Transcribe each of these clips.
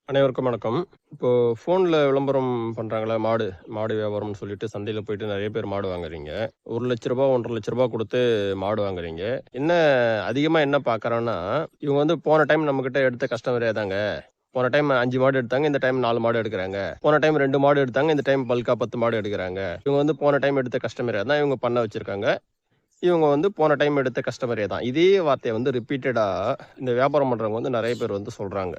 அனைவருக்கும் வணக்கம். இப்போ ஃபோன்ல விளம்பரம் பண்றாங்கல்ல, மாடு மாடு வியாபாரம்னு சொல்லிட்டு சந்தையில போயிட்டு நெறைய பேர் மாடு வாங்குறீங்க. ரூ. 1,00,000 ரூ. 1,50,000 குடுத்து மாடு வாங்குறீங்க. என்ன அதிகமா என்ன பார்க்குறோன்னா, இவங்க வந்து போன டைம் நம்மகிட்ட எடுத்த கஸ்டமரே தாங்க. போன டைம் 5 மாடு எடுத்தாங்க. இந்த டைம் 4 மாடு எடுக்குறாங்க. போன டைம் 2 மாடு எடுத்தாங்க. இந்த டைம் பல்க்கா 10 மாடு எடுக்குறாங்க. இவங்க வந்து போன டைம் எடுத்த கஸ்டமரே தான் இவங்க பண்ண வச்சிருக்காங்க. இவங்க வந்து போன டைம் எடுத்த கஸ்டமரே தான். இதே வார்த்தைய வந்து ரிப்பீட்டடா இந்த வியாபாரம் பண்றவங்க வந்து நெறைய பேர் வந்து சொல்றாங்க.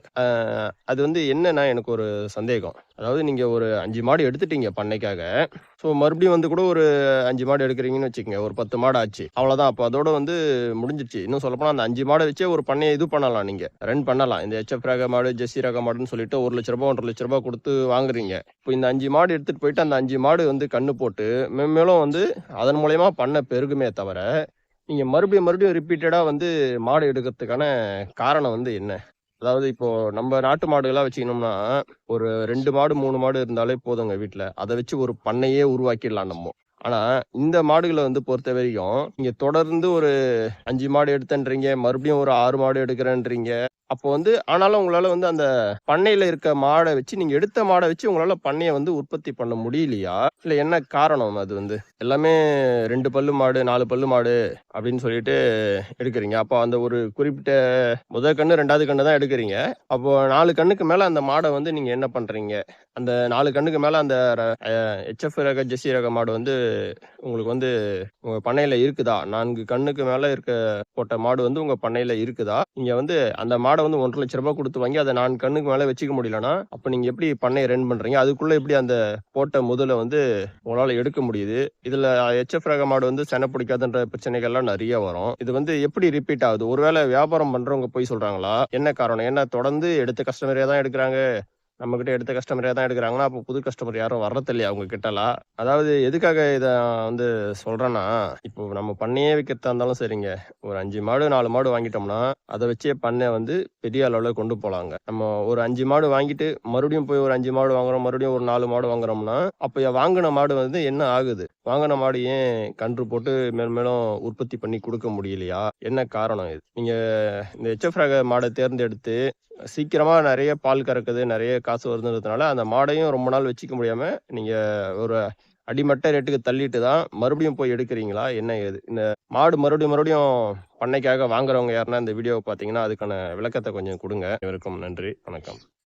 அது வந்து என்னன்னா எனக்கு ஒரு சந்தேகம். அதாவது நீங்க ஒரு 5 மாடு எடுத்துட்டீங்க பண்ணைக்காக. ஸோ மறுபடியும் வந்து கூட ஒரு 5 மாடு எடுக்குறீங்கன்னு வச்சுக்கங்க. ஒரு 10 மாடு ஆச்சு. அவ்வளோதான். அப்ப அதோட வந்து முடிஞ்சிருச்சு. இன்னும் சொல்லப்போனா அந்த 5 மாட வச்சே ஒரு பண்ணைய இது பண்ணலாம் நீங்க. ரன் பண்ணலாம். இந்த எச்எஃப் ரக மாடு, ஜெர்சி ரக மாடுன்னு சொல்லிட்டு ரூ. 1,00,000 ரூ. 1,50,000 குடுத்து வாங்குறீங்க. இப்போ இந்த 5 மாடு எடுத்துட்டு போயிட்டு அந்த 5 மாடு வந்து கண்ணு போட்டு மென்மேலும் வந்து அதன் மூலியமா பண்ணை பெருகுமே தவிர, நீங்க மறுபடியும் ரிப்பீட்டடா வந்து மாடு எடுக்கிறதுக்கான காரணம் வந்து என்ன? அதாவது இப்போ நம்ம நாட்டு மாடுகளா வச்சுக்கினோம்னா, ஒரு 2 மாடு, 3 மாடு இருந்தாலே போதுங்க வீட்ல. அத வச்சு ஒரு பண்ணையே உருவாக்கிடலாம் நம்ம. ஆனா, இந்த மாடுகள வந்து பொறுத்தவரைக்கும், நீங்க தொடர்ந்து ஒரு 5 மாடு எடுத்தேன்றீங்க, மறுபடியும் ஒரு 6 மாடு எடுக்கிறேன்றீங்க. அப்போ வந்து ஆனாலும் உங்களால வந்து அந்த பண்ணையில இருக்க மாட வச்சு நீங்க எடுத்த மாட வச்சு உங்களால பண்ணைய வந்து உற்பத்தி பண்ண முடியலையா? இல்ல என்ன காரணம் அது வந்து? எல்லாமே 2 பல்லு மாடு, 4 பல்லு மாடு அப்படின்னு சொல்லிட்டு எடுக்குறீங்க. அப்போ அந்த ஒரு குறிப்பிட்ட கண்ணு, 2வது கண்ணு தான் எடுக்குறீங்க. அப்போ 4 கண்ணுக்கு மேல அந்த மாட வந்து நீங்க என்ன பண்றீங்க? அந்த 4 கண்ணுக்கு மேல அந்த எச்எஃப் ரக, ஜெர்சி ரக மாடு வந்து உங்களுக்கு வந்து உங்க பண்ணையில இருக்குதா? 4 கண்ணுக்கு மேல போட்ட மாடு வந்து உங்க பண்ணையில இருக்குதா? நீங்க வந்து அந்த மாட வந்து ரூ. 1,50,000 குடுத்து வாங்கி அத 4 கண்ணுக்கு மேல வச்சுக்க முடியலன்னா, அப்ப நீங்க எப்படி பண்ணைய ரன் பண்றீங்க? அதுக்குள்ள எப்படி அந்த போட்ட முதல வந்து உங்களால எடுக்க முடியுது? இதுல எச்எஃப் ரக மாடு வந்து செனை பிடிக்காதுன்ற பிரச்சனைகள்லாம் நெறைய வரும். இது வந்து எப்படி ரிப்பீட் ஆகுது? ஒருவேளை வியாபாரம் பண்றவங்க பொய் சொல்றாங்களா? என்ன காரணம்? ஏன்னா தொடர்ந்து எடுத்த கஸ்டமரே தான் எடுக்குறாங்க. நம்மகிட்ட எடுத்த கஸ்டமரே தான் எடுக்குறாங்கன்னா, அப்போ புது கஸ்டமர் யாரும் வர்றதில்லையா உங்க கிட்டலாம்? அதாவது எதுக்காக இத வந்து சொல்றேன்னா, இப்போ நம்ம பண்ணையே வைக்கிறதா இருந்தாலும் சரிங்க. ஒரு 5 மாடு, 4 மாடு வாங்கிட்டோம்னா, அத வச்சே பண்ணை வந்து பெரிய அளவுல கொண்டு போலாங்க. நம்ம ஒரு 5 மாடு வாங்கிட்டு, மறுபடியும் போய் ஒரு 5 மாடு வாங்குறோம், மறுபடியும் ஒரு 4 மாடு வாங்குறோம்னா, அப்ப வாங்குன மாடு வந்து என்ன ஆகுது? வாங்குன மாடு ஏன் கன்று போட்டு மேலும் மேலும் உற்பத்தி பண்ணி குடுக்க முடியலையா? என்ன காரணம் இது? நீங்க இந்த எச்எஃப் ரக மாட தேர்ந்தெடுத்து சீக்கிரமா நெறைய பால் கறக்குது, நெறைய காசு வருதுன்றதுனால, அந்த மாடையும் ரொம்ப நாள் வச்சுக்க முடியாம, நீங்க ஒரு அடிமட்ட ரேட்டுக்கு தள்ளிட்டு தான் மறுபடியும் போய் எடுக்குறீங்களா? என்ன ஏது? இந்த மாடு மறுபடியும் பண்ணைக்காக வாங்குறவங்க யாருன்னா இந்த வீடியோவ பார்த்தீங்கன்னா, அதுக்கான விளக்கத்த கொஞ்சம் குடுங்க. அனைவருக்கும் நன்றி. வணக்கம்.